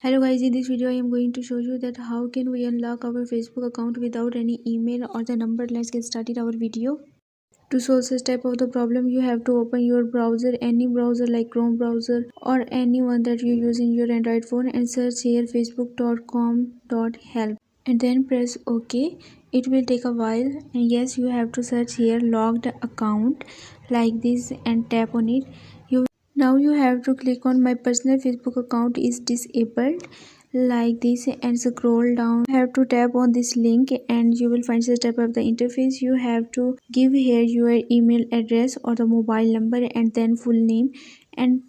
Hello guys, in this video I am going to show you that how can we unlock our Facebook account without any email or the number. Let's get started our video. To solve this type of the problem, you have to open your browser, any browser like Chrome browser or anyone that you use in your Android phone, and search here facebook.com.help and then press OK. It will take a while, and yes, you have to search here logged account like this and tap on it. Now you have to click on my personal Facebook account is disabled like this and scroll down. You have to tap on this link and you will find the type of the interface. You have to give here your email address or the mobile number and then full name and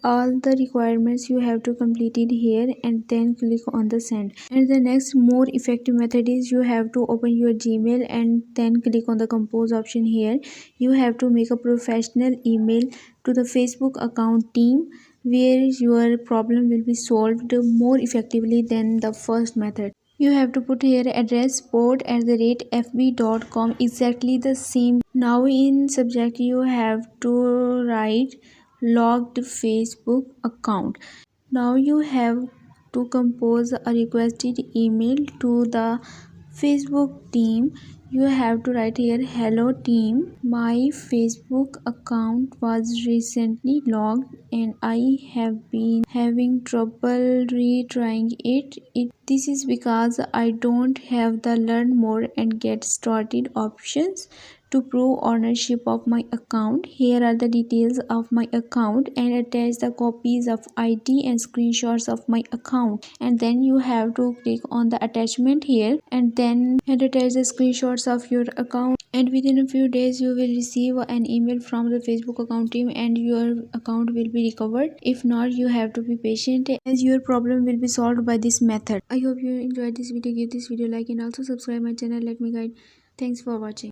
all the requirements you have to complete it here and then click on the send. And the next more effective method is you have to open your Gmail and then click on the compose option here. You have to make a professional email to the Facebook account team where your problem will be solved more effectively than the first method. You have to put here address support@fb.com, exactly the same. Now in subject you have to write logged Facebook account. Now you have to compose a requested email to the Facebook team. You have to write here, hello team, my Facebook account was recently logged and I have been having trouble retrying it. This is because I don't have the learn more and get started options to prove ownership of my account. Here are the details of my account and attach the copies of ID and screenshots of my account, and then you have to click on the attachment here and then attach the screenshots of your account, and within a few days you will receive an email from the Facebook account team and your account will be recovered. If not, you have to be patient as your problem will be solved by this method. I hope you enjoyed this video. Give this video like and also subscribe my channel. Let me guide. Thanks for watching.